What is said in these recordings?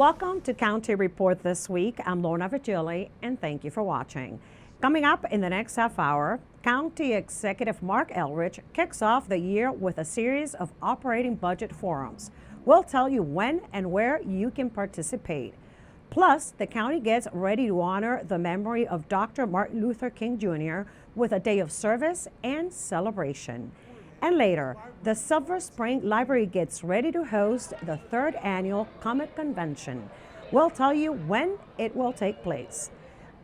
Welcome to County Report this week. I'm Lorna Virgili, and thank you for watching. Coming up in the next half hour, County Executive Marc Elrich kicks off the year with a series of operating budget forums. We'll tell you when and where you can participate. Plus, the county gets ready to honor the memory of Dr. Martin Luther King Jr. with a day of service and celebration. And later, the Silver Spring Library gets ready to host the 3rd annual Comic Convention. We'll tell you when it will take place.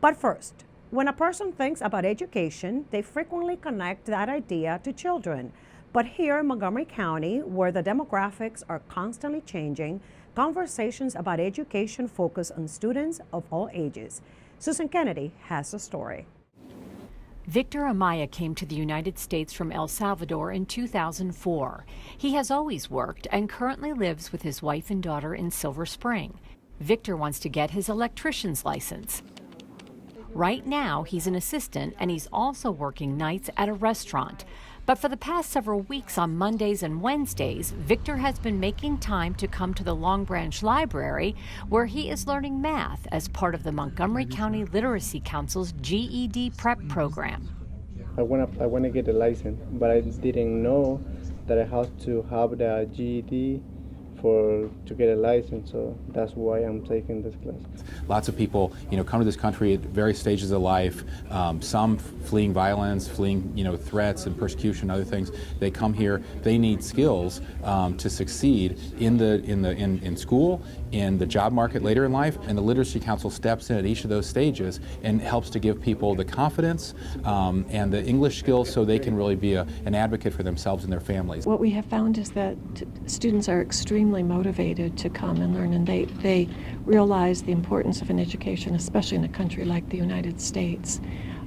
But first, when a person thinks about education, they frequently connect that idea to children. But here in Montgomery County, where the demographics are constantly changing, conversations about education focus on students of all ages. Susan Kennedy has the story. Victor Amaya came to the United States from El Salvador in 2004. He has always worked and currently lives with his wife and daughter in Silver Spring. Victor wants to get his electrician's license. Right now, he's an assistant and he's also working nights at a restaurant. But for the past several weeks on Mondays and Wednesdays, Victor has been making time to come to the Long Branch Library, where he is learning math as part of the Montgomery County Literacy Council's GED prep program. I want to get a license, but I didn't know that I had to have the GED to get a license, so that's why I'm taking this class. Lots of people, come to this country at various stages of life. Some fleeing violence, fleeing, threats and persecution, other things. They come here. They need skills to succeed in school, in the job market later in life. And the Literacy Council steps in at each of those stages and helps to give people the confidence and the English skills so they can really be an advocate for themselves and their families. What we have found is that students are extremely motivated to come and learn, and they realize the importance of an education, especially in a country like the United States,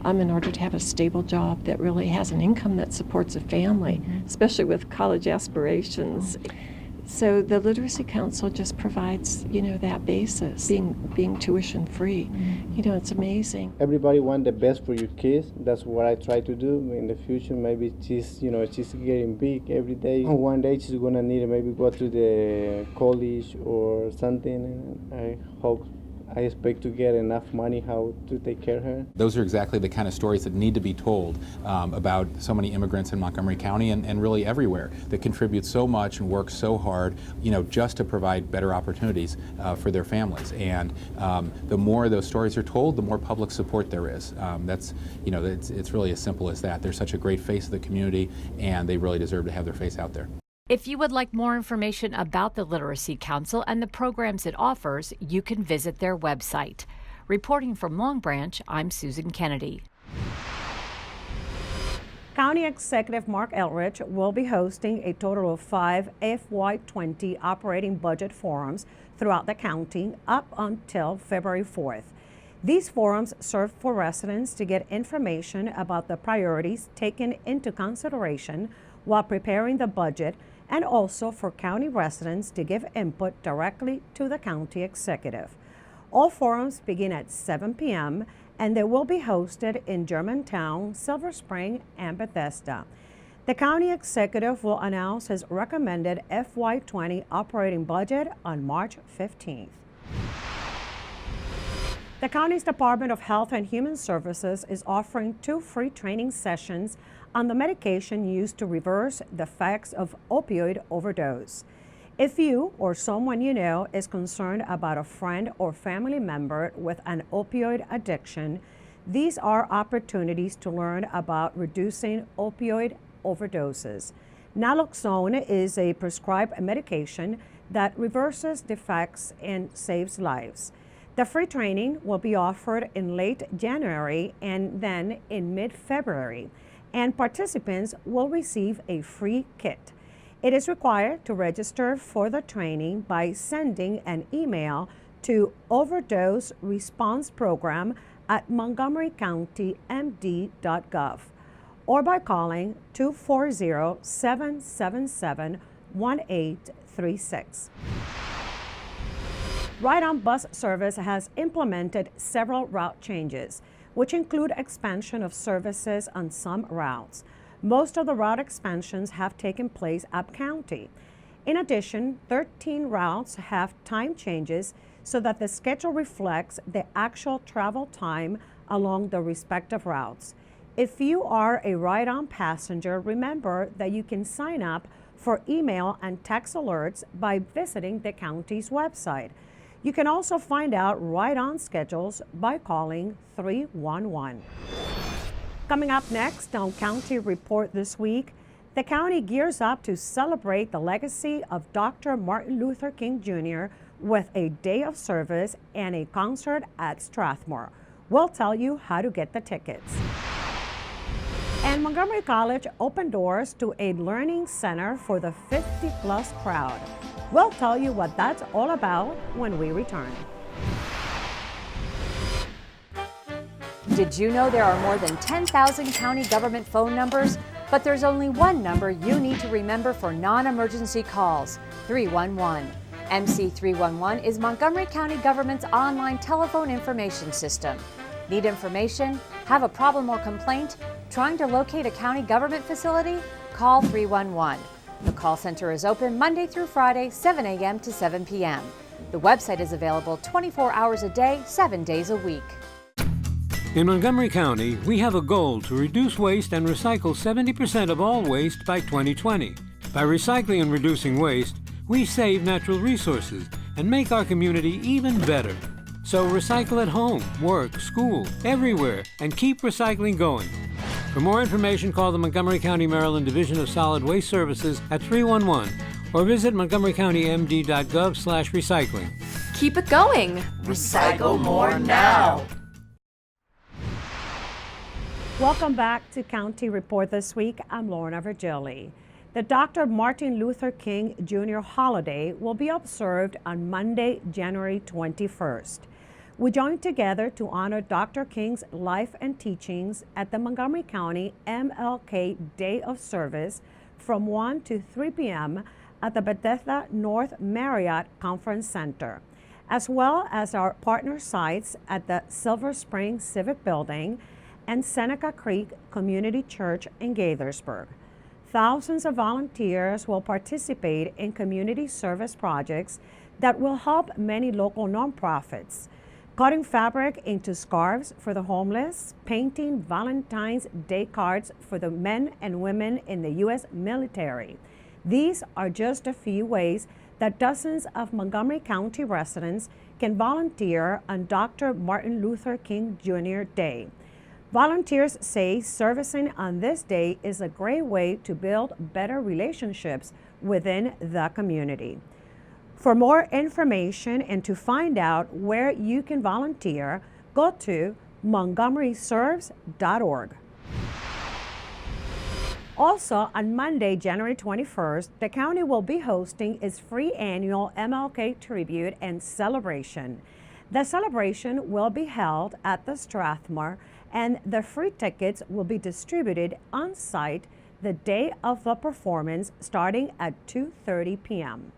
in order to have a stable job that really has an income that supports a family, especially with college aspirations. So the Literacy Council just provides, that basis, being tuition free. It's amazing. Everybody wants the best for your kids. That's what I try to do. In the future, maybe she's getting big every day. One day she's gonna need to maybe go to the college or something. And I expect to get enough money how to take care of her. Those are exactly the kind of stories that need to be told about so many immigrants in Montgomery County and really everywhere that contribute so much and work so hard, just to provide better opportunities for their families. And the more those stories are told, the more public support there is. It's really as simple as that. They're such a great face of the community, and they really deserve to have their face out there. If you would like more information about the Literacy Council and the programs it offers, you can visit their website. Reporting from Long Branch, I'm Susan Kennedy. County Executive Marc Elrich will be hosting a total of 5 FY20 operating budget forums throughout the county up until February 4th. These forums serve for residents to get information about the priorities taken into consideration while preparing the budget, and also for county residents to give input directly to the county executive. All forums begin at 7 p.m. and they will be hosted in Germantown, Silver Spring, and Bethesda. The county executive will announce his recommended FY20 operating budget on March 15th. The county's Department of Health and Human Services is offering 2 free training sessions on the medication used to reverse the effects of opioid overdose. If you or someone you know is concerned about a friend or family member with an opioid addiction, these are opportunities to learn about reducing opioid overdoses. Naloxone is a prescribed medication that reverses the effects and saves lives. The free training will be offered in late January and then in mid-February, and participants will receive a free kit. It is required to register for the training by sending an email to Overdose Response Program at montgomerycountymd.gov or by calling 240-777-1836. Ride-on bus service has implemented several route changes, which include expansion of services on some routes. Most of the route expansions have taken place up-county. In addition, 13 routes have time changes so that the schedule reflects the actual travel time along the respective routes. If you are a ride-on passenger, remember that you can sign up for email and text alerts by visiting the county's website. You can also find out ride-on schedules by calling 311. Coming up next on County Report this week, the county gears up to celebrate the legacy of Dr. Martin Luther King Jr. with a day of service and a concert at Strathmore. We'll tell you how to get the tickets. And Montgomery College opened doors to a learning center for the 50-plus crowd. We'll tell you what that's all about when we return. Did you know there are more than 10,000 county government phone numbers? But there's only one number you need to remember for non-emergency calls, 311. MC 311 is Montgomery County government's online telephone information system. Need information? Have a problem or complaint? Trying to locate a county government facility? Call 311. The call center is open Monday through Friday, 7 a.m. to 7 p.m. The website is available 24 hours a day, 7 days a week. In Montgomery County, we have a goal to reduce waste and recycle 70% of all waste by 2020. By recycling and reducing waste, we save natural resources and make our community even better. So recycle at home, work, school, everywhere, and keep recycling going. For more information, call the Montgomery County, Maryland Division of Solid Waste Services at 311 or visit montgomerycountymd.gov/recycling. Keep it going. Recycle more now. Welcome back to County Report this week. I'm Lorna Virgili. The Dr. Martin Luther King Jr. holiday will be observed on Monday, January 21st. We join together to honor Dr. King's life and teachings at the Montgomery County MLK Day of Service from 1 to 3 p.m. at the Bethesda North Marriott Conference Center, as well as our partner sites at the Silver Spring Civic Building and Seneca Creek Community Church in Gaithersburg. Thousands of volunteers will participate in community service projects that will help many local nonprofits, cutting fabric into scarves for the homeless, painting Valentine's Day cards for the men and women in the U.S. military. These are just a few ways that dozens of Montgomery County residents can volunteer on Dr. Martin Luther King Jr. Day. Volunteers say servicing on this day is a great way to build better relationships within the community. For more information and to find out where you can volunteer, go to montgomeryserves.org. Also, on Monday, January 21st, the county will be hosting its free annual MLK Tribute and Celebration. The celebration will be held at the Strathmore, and the free tickets will be distributed on site the day of the performance starting at 2:30 p.m.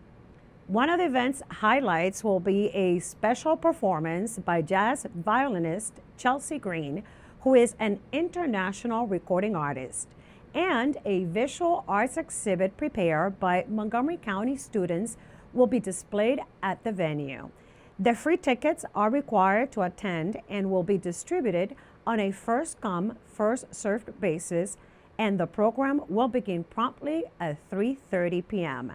One of the event's highlights will be a special performance by jazz violinist Chelsea Green, who is an international recording artist, and a visual arts exhibit prepared by Montgomery County students will be displayed at the venue. The free tickets are required to attend and will be distributed on a first-come, first-served basis, and the program will begin promptly at 3:30 p.m.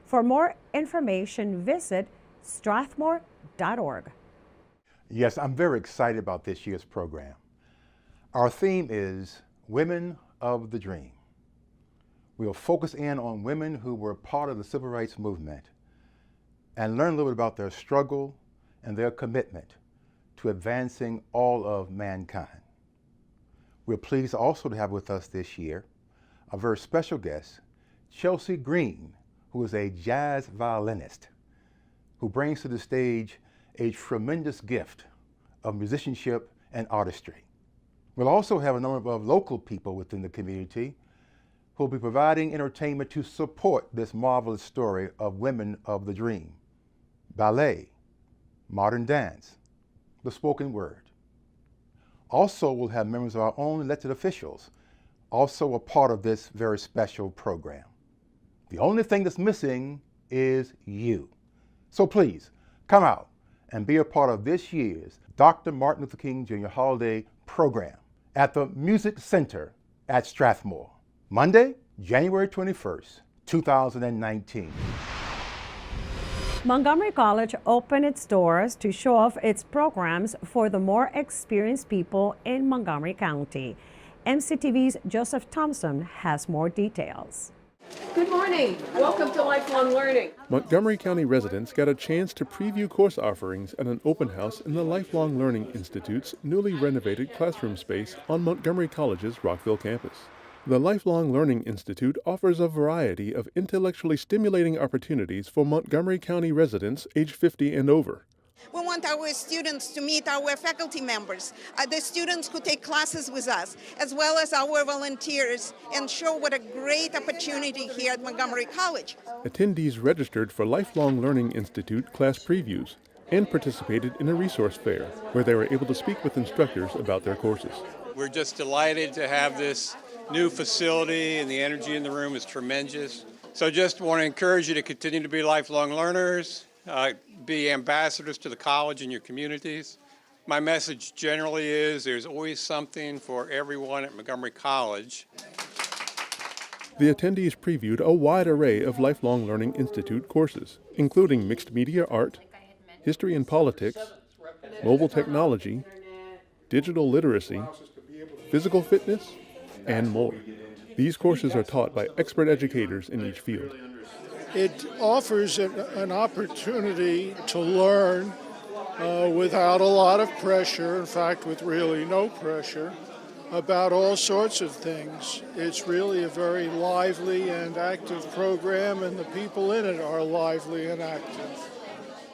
For more information, visit strathmore.org. Yes, I'm very excited about this year's program. Our theme is Women of the Dream. We'll focus in on women who were part of the civil rights movement and learn a little bit about their struggle and their commitment to advancing all of mankind. We're pleased also to have with us this year a very special guest, Chelsea Green, who is a jazz violinist who brings to the stage a tremendous gift of musicianship and artistry. We'll also have a number of local people within the community who will be providing entertainment to support this marvelous story of women of the dream. Ballet, modern dance, the spoken word. Also, we'll have members of our own elected officials, also a part of this very special program. The only thing that's missing is you. So please, come out and be a part of this year's Dr. Martin Luther King Jr. Holiday Program at the Music Center at Strathmore, Monday, January 21st, 2019. Montgomery College opened its doors to show off its programs for the more experienced people in Montgomery County. MCTV's Joseph Thompson has more details. Good morning. Welcome to Lifelong Learning. Montgomery County residents got a chance to preview course offerings at an open house in the Lifelong Learning Institute's newly renovated classroom space on Montgomery College's Rockville campus. The Lifelong Learning Institute offers a variety of intellectually stimulating opportunities for Montgomery County residents age 50 and over. We want our students to meet our faculty members, the students who take classes with us, as well as our volunteers, and show what a great opportunity here at Montgomery College. Attendees registered for Lifelong Learning Institute class previews and participated in a resource fair where they were able to speak with instructors about their courses. We're just delighted to have this new facility, and the energy in the room is tremendous. So just want to encourage you to continue to be lifelong learners, be ambassadors to the college in your communities. My message generally is there's always something for everyone at Montgomery College. The attendees previewed a wide array of Lifelong Learning Institute courses, including mixed media art, history and politics, mobile technology, digital literacy, physical fitness, and more. These courses are taught by expert educators in each field. It offers an opportunity to learn without a lot of pressure, in fact, with really no pressure, about all sorts of things. It's really a very lively and active program, and the people in it are lively and active.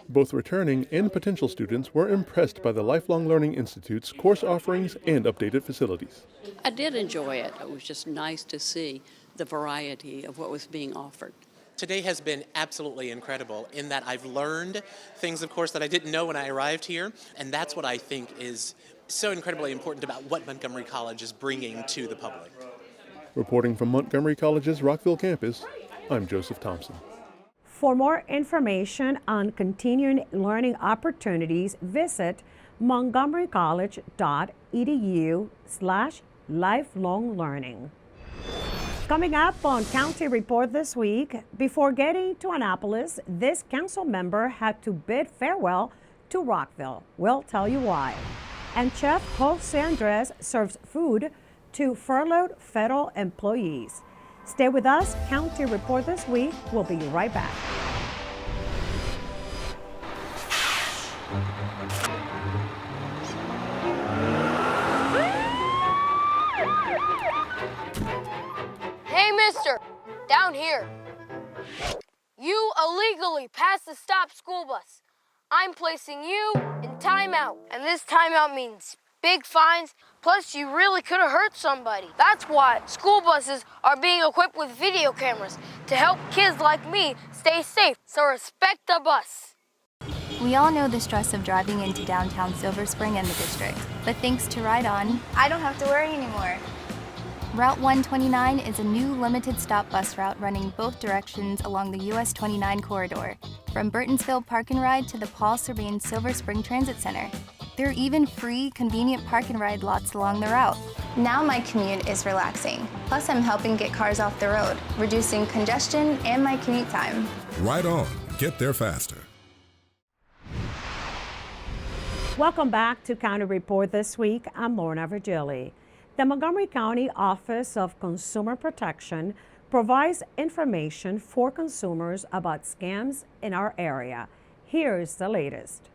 Both returning and potential students were impressed by the Lifelong Learning Institute's course offerings and updated facilities. I did enjoy it. It was just nice to see the variety of what was being offered. Today has been absolutely incredible in that I've learned things, of course, that I didn't know when I arrived here, and that's what I think is so incredibly important about what Montgomery College is bringing to the public. Reporting from Montgomery College's Rockville campus, I'm Joseph Thompson. For more information on continuing learning opportunities, visit montgomerycollege.edu/lifelonglearning. Coming up on County Report this week, before getting to Annapolis, this council member had to bid farewell to Rockville. We'll tell you why. And Chef Jose Andres serves food to furloughed federal employees. Stay with us. County Report this week. We'll be right back. Hey, mister, down here. You illegally passed the stop school bus. I'm placing you in timeout, and this timeout means big fines, plus you really could have hurt somebody. That's why school buses are being equipped with video cameras to help kids like me stay safe, so respect the bus. We all know the stress of driving into downtown Silver Spring and the district, but thanks to Ride On, I don't have to worry anymore. Route 129 is a new limited stop bus route running both directions along the US 29 corridor, from Burtonsville Park and Ride to the Paul Serene Silver Spring Transit Center. There are even free, convenient park and ride lots along the route. Now my commute is relaxing. Plus I'm helping get cars off the road, reducing congestion and my commute time. Ride On. Get there faster. Welcome back to County Report this week. I'm Lorna Virgili. The Montgomery County Office of Consumer Protection provides information for consumers about scams in our area. Here's the latest.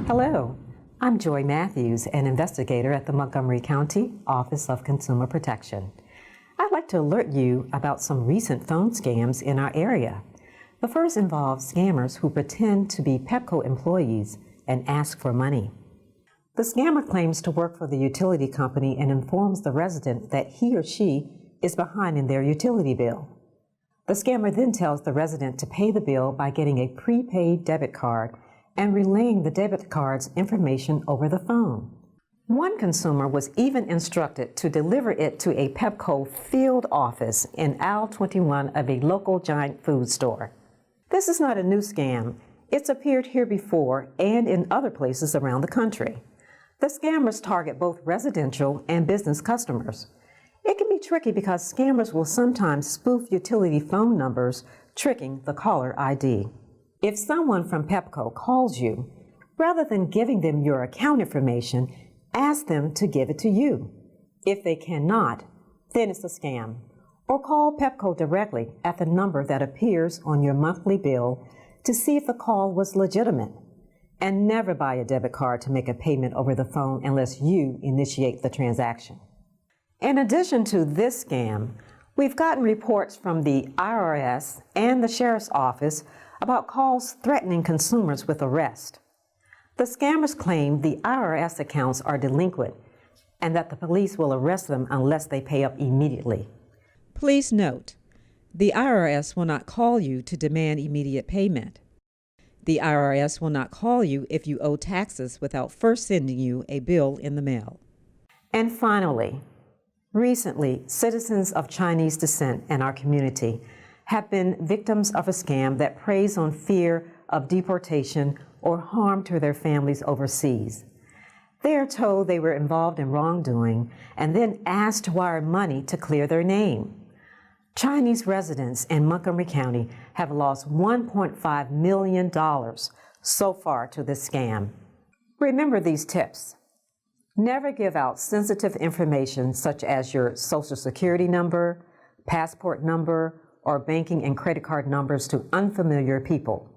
Hello, I'm Joy Matthews, an investigator at the Montgomery County Office of Consumer Protection. I'd like to alert you about some recent phone scams in our area. The first involves scammers who pretend to be Pepco employees and ask for money. The scammer claims to work for the utility company and informs the resident that he or she is behind in their utility bill. The scammer then tells the resident to pay the bill by getting a prepaid debit card and relaying the debit card's information over the phone. One consumer was even instructed to deliver it to a Pepco field office in aisle 21 of a local giant food store. This is not a new scam. It's appeared here before and in other places around the country. The scammers target both residential and business customers. It can be tricky because scammers will sometimes spoof utility phone numbers, tricking the caller ID. If someone from Pepco calls you, rather than giving them your account information, ask them to give it to you. If they cannot, then it's a scam. Or call Pepco directly at the number that appears on your monthly bill to see if the call was legitimate. And never buy a debit card to make a payment over the phone unless you initiate the transaction. In addition to this scam, we've gotten reports from the IRS and the Sheriff's Office about calls threatening consumers with arrest. The scammers claim the IRS accounts are delinquent and that the police will arrest them unless they pay up immediately. Please note, the IRS will not call you to demand immediate payment. The IRS will not call you if you owe taxes without first sending you a bill in the mail. And finally, recently, citizens of Chinese descent in our community have been victims of a scam that preys on fear of deportation or harm to their families overseas. They are told they were involved in wrongdoing and then asked to wire money to clear their name. Chinese residents in Montgomery County have lost $1.5 million so far to this scam. Remember these tips. Never give out sensitive information such as your Social Security number, passport number, or banking and credit card numbers to unfamiliar people.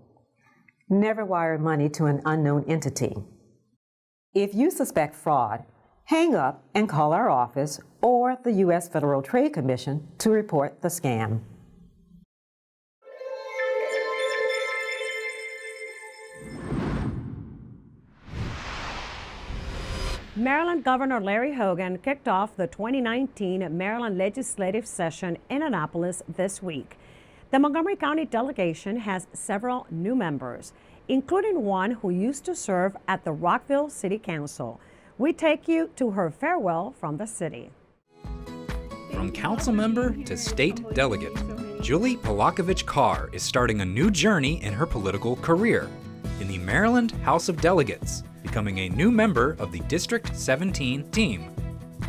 Never wire money to an unknown entity. If you suspect fraud, hang up and call our office or the U.S. Federal Trade Commission to report the scam. Maryland Governor Larry Hogan kicked off the 2019 Maryland legislative session in Annapolis this week. The Montgomery County delegation has several new members, including one who used to serve at the Rockville City Council. We take you to her farewell from the city. From council member to state delegate, Julie Polakovich Carr is starting a new journey in her political career in the Maryland House of Delegates, becoming a new member of the District 17 team.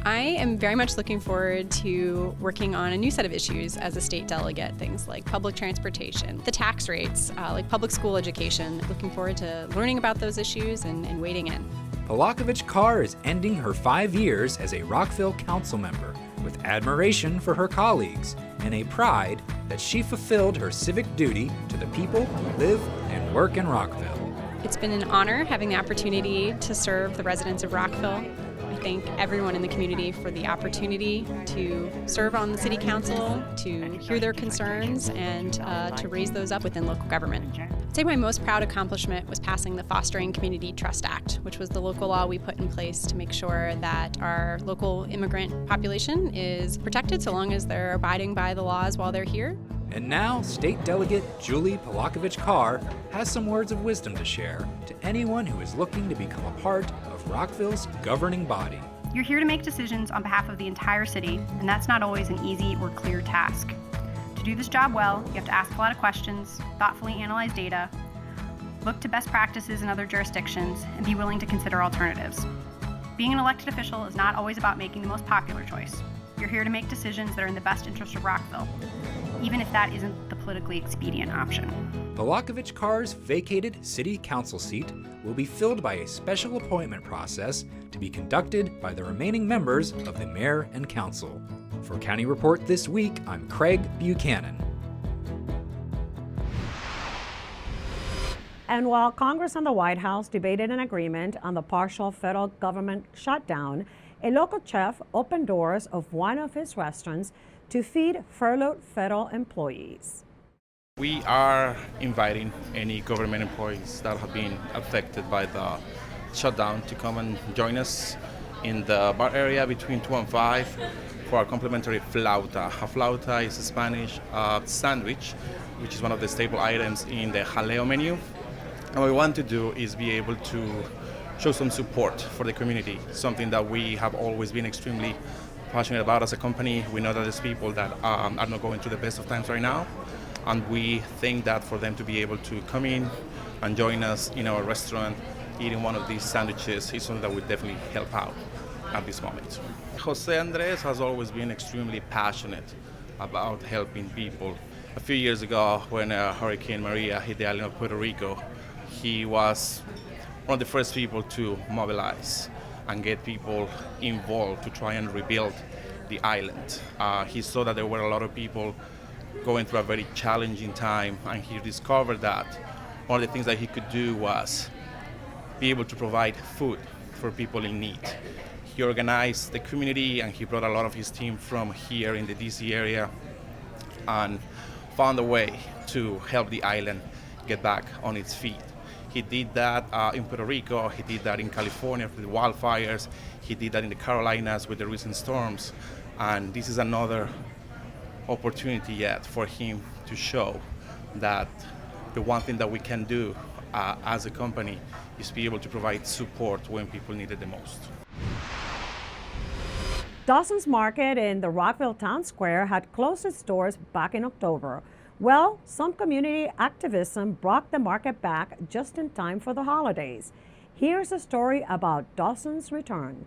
I am very much looking forward to working on a new set of issues as a state delegate, things like public transportation, the tax rates, like public school education. Looking forward to learning about those issues and wading in. Polakovich Carr is ending her 5 years as a Rockville council member with admiration for her colleagues and a pride that she fulfilled her civic duty to the people who live and work in Rockville. It's been an honor having the opportunity to serve the residents of Rockville. I thank everyone in the community for the opportunity to serve on the city council, to hear their concerns, and to raise those up within local government. I'd say my most proud accomplishment was passing the Fostering Community Trust Act, which was the local law we put in place to make sure that our local immigrant population is protected so long as they're abiding by the laws while they're here. And now, State Delegate Julie Polakovich Carr has some words of wisdom to share to anyone who is looking to become a part of Rockville's governing body. You're here to make decisions on behalf of the entire city, and that's not always an easy or clear task. To do this job well, you have to ask a lot of questions, thoughtfully analyze data, look to best practices in other jurisdictions, and be willing to consider alternatives. Being an elected official is not always about making the most popular choice. You're here to make decisions that are in the best interest of Rockville, even if that isn't the politically expedient option. Polakovich Carr's vacated city council seat will be filled by a special appointment process to be conducted by the remaining members of the mayor and council. For County Report This Week, I'm Craig Buchanan. And while Congress and the White House debated an agreement on the partial federal government shutdown, a local chef opened doors of one of his restaurants to feed furloughed federal employees. We are inviting any government employees that have been affected by the shutdown to come and join us in the bar area between 2 and 5 for our complimentary flauta. A flauta is a Spanish sandwich, which is one of the staple items in the jaleo menu. And what we want to do is be able to show some support for the community, something that we have always been extremely passionate about as a company. We know that there's people that are not going through the best of times right now, and we think that for them to be able to come in and join us in our restaurant, eating one of these sandwiches is something that would definitely help out at this moment. Jose Andres has always been extremely passionate about helping people. A few years ago, when Hurricane Maria hit the island of Puerto Rico, he was one of the first people to mobilize and get people involved to try and rebuild the island. He saw that there were a lot of people going through a very challenging time, and he discovered that one of the things that he could do was be able to provide food for people in need. He organized the community, and he brought a lot of his team from here in the DC area and found a way to help the island get back on its feet. He did that in Puerto Rico, he did that in California with the wildfires, he did that in the Carolinas with the recent storms, and this is another opportunity yet for him to show that the one thing that we can do as a company is be able to provide support when people need it the most. Dawsons Market in the Rockville Town Square had closed its doors back in October. Well, some community activism brought the market back just in time for the holidays. Here's a story about Dawsons' return.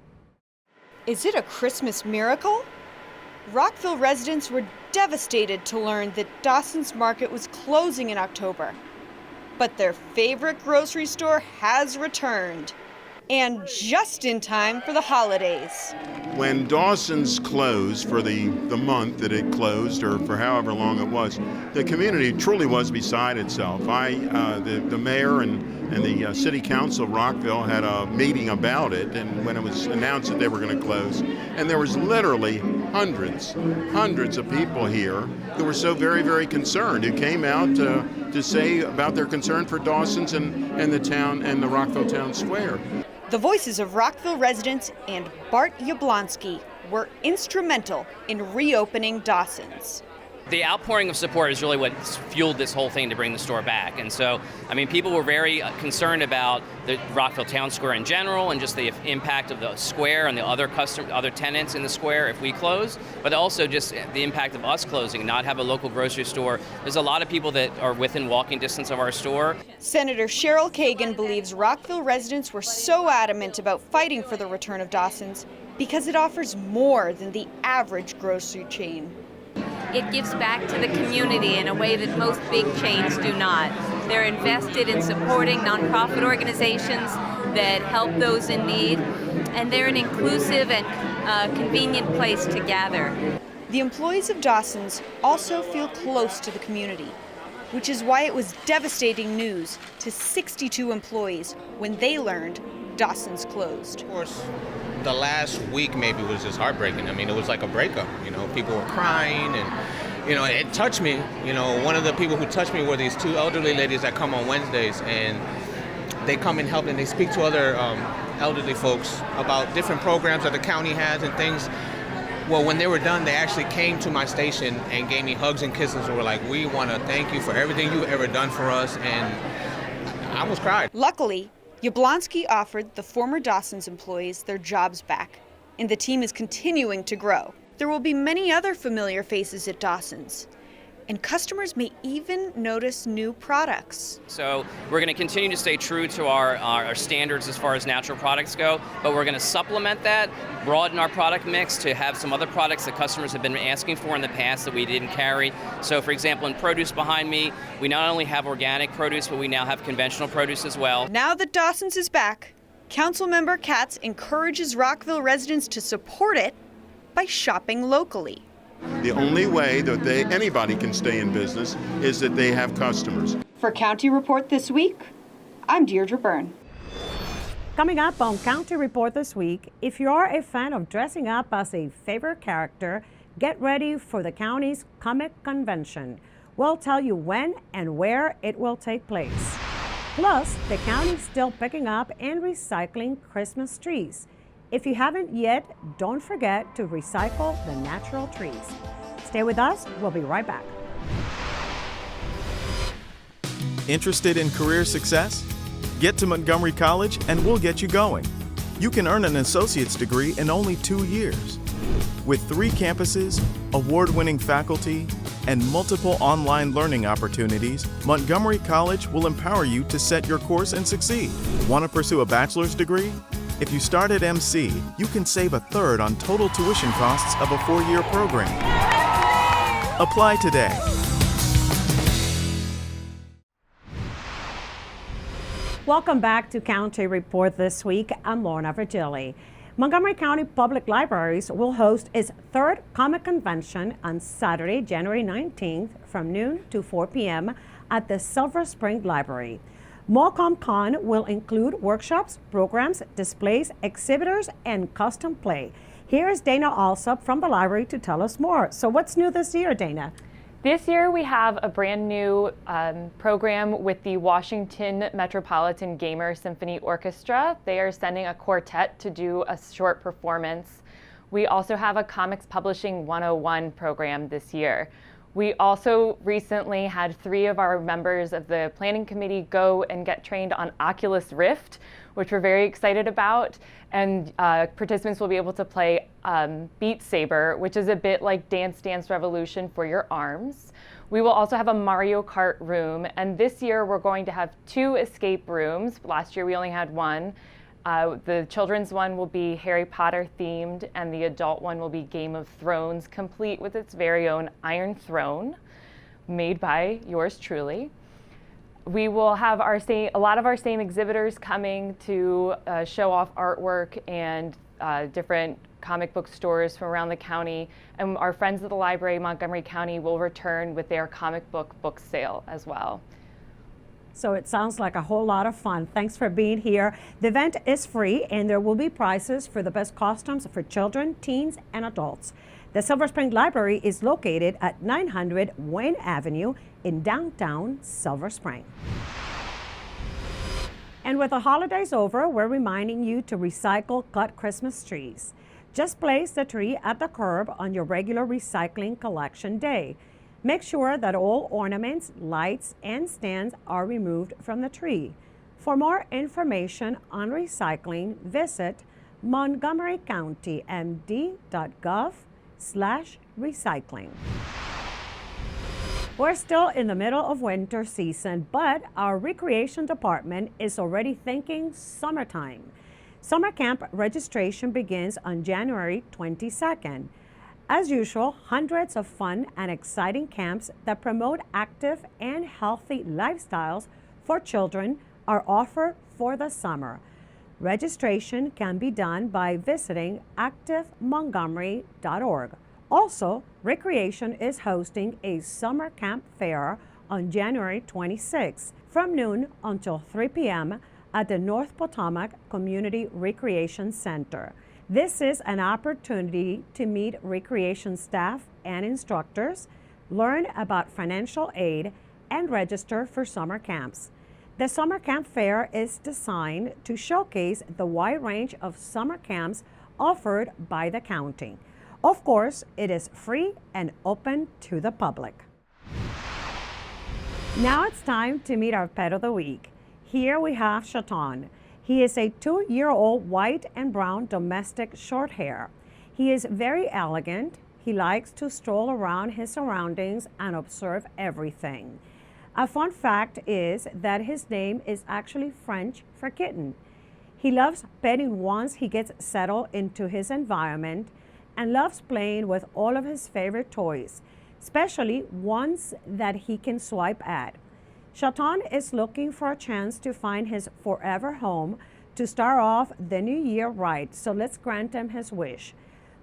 Is it a Christmas miracle? Rockville residents were devastated to learn that Dawsons Market was closing in October. But their favorite grocery store has returned, and just in time for the holidays. When Dawsons closed for the month that it closed, or for however long it was, the community truly was beside itself. The mayor and the city council of Rockville had a meeting about it, and when it was announced that they were going to close, and there was literally hundreds of people here who were so very, very concerned, who came out to say about their concern for Dawsons and the town and the Rockville Town Square. The voices of Rockville residents and Bart Yablonsky were instrumental in reopening Dawsons. The outpouring of support is really what fueled this whole thing to bring the store back. And so, I mean, people were very concerned about the Rockville Town Square in general and just the impact of the square and the other tenants in the square if we close, but also just the impact of us closing, not have a local grocery store. There's a lot of people that are within walking distance of our store. Senator Cheryl Kagan believes Rockville residents were so adamant about fighting for the return of Dawsons because it offers more than the average grocery chain. It gives back to the community in a way that most big chains do not. They're invested in supporting nonprofit organizations that help those in need, and they're an inclusive and convenient place to gather. The employees of Dawsons also feel close to the community, which is why it was devastating news to 62 employees when they learned Dawsons closed. Of course, the last week maybe was just heartbreaking. I mean, it was like a breakup. You know, people were crying, and you know, it touched me. You know, one of the people who touched me were these two elderly ladies that come on Wednesdays, and they come and help, and they speak to other elderly folks about different programs that the county has and things. Well, when they were done, they actually came to my station and gave me hugs and kisses and were like, "We want to thank you for everything you've ever done for us," and I almost cried. Luckily, Yablonsky offered the former Dawsons employees their jobs back, and the team is continuing to grow. There will be many other familiar faces at Dawsons, and customers may even notice new products. So we're going to continue to stay true to our standards as far as natural products go, but we're going to supplement that, broaden our product mix to have some other products that customers have been asking for in the past that we didn't carry. So for example, in produce behind me, we not only have organic produce, but we now have conventional produce as well. Now that Dawsons is back, Councilmember Katz encourages Rockville residents to support it by shopping locally. The only way that anybody can stay in business is that they have customers. For County Report This Week, I'm Deirdre Byrne. Coming up on County Report This Week, if you're a fan of dressing up as a favorite character, get ready for the county's comic convention. We'll tell you when and where it will take place. Plus, the county's still picking up and recycling Christmas trees. If you haven't yet, don't forget to recycle the natural trees. Stay with us, we'll be right back. Interested in career success? Get to Montgomery College and we'll get you going. You can earn an associate's degree in only 2 years. With 3 campuses, award-winning faculty, and multiple online learning opportunities, Montgomery College will empower you to set your course and succeed. Want to pursue a bachelor's degree? If you start at MC, you can save 1/3 on total tuition costs of a 4-year program. Apply today. Welcome back to County Report this week. I'm Lorna Virgili. Montgomery County Public Libraries will host its 3rd Comic Convention on Saturday, January 19th from noon to 4 p.m. at the Silver Spring Library. MoComCon will include workshops, programs, displays, exhibitors, and custom play. Here is Dana Alsop from the library to tell us more. So what's new this year, Dana? This year we have a brand new program with the Washington Metropolitan Gamer Symphony Orchestra. They are sending a quartet to do a short performance. We also have a Comics Publishing 101 program this year. We also recently had 3 of our members of the planning committee go and get trained on Oculus Rift, which we're very excited about. And participants will be able to play Beat Saber, which is a bit like Dance Dance Revolution for your arms. We will also have a Mario Kart room, and this year we're going to have 2 escape rooms. Last year we only had 1. The children's one will be Harry Potter themed, and the adult one will be Game of Thrones, complete with its very own Iron Throne, made by yours truly. We will have a lot of our same exhibitors coming to show off artwork and different comic book stores from around the county. And our friends at the library, Montgomery County, will return with their comic book sale as well. So it sounds like a whole lot of fun. Thanks for being here. The event is free and there will be prizes for the best costumes for children, teens, and adults. The Silver Spring Library is located at 900 Wayne Avenue in downtown Silver Spring. And with the holidays over, we're reminding you to recycle cut Christmas trees. Just place the tree at the curb on your regular recycling collection day. Make sure that all ornaments, lights, and stands are removed from the tree. For more information on recycling, visit montgomerycountymd.gov/recycling. We're still in the middle of winter season, but our recreation department is already thinking summertime. Summer camp registration begins on January 22nd. As usual, hundreds of fun and exciting camps that promote active and healthy lifestyles for children are offered for the summer. Registration can be done by visiting activemontgomery.org. Also, Recreation is hosting a summer camp fair on January 26 from noon until 3 p.m. at the North Potomac Community Recreation Center. This is an opportunity to meet recreation staff and instructors, learn about financial aid, and register for summer camps. The Summer Camp Fair is designed to showcase the wide range of summer camps offered by the county. Of course, it is free and open to the public. Now it's time to meet our pet of the week. Here we have Chaton. He is a 2-year-old white and brown domestic short hair. He is very elegant. He likes to stroll around his surroundings and observe everything. A fun fact is that his name is actually French for kitten. He loves petting once he gets settled into his environment and loves playing with all of his favorite toys, especially ones that he can swipe at. Chaton is looking for a chance to find his forever home to start off the new year right, so let's grant him his wish.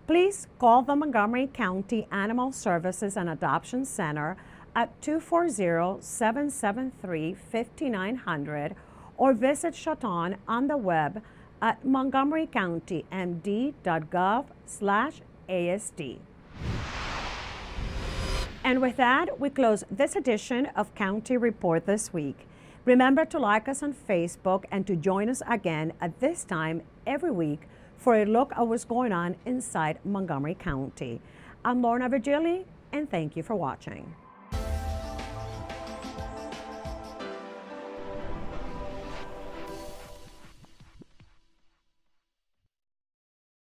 Please call the Montgomery County Animal Services and Adoption Center at 240-773-5900 or visit Chaton on the web at montgomerycountymd.gov/ASD. And with that, we close this edition of County Report this week. Remember to like us on Facebook and to join us again at this time every week for a look at what's going on inside Montgomery County. I'm Lorna Virgili, and thank you for watching.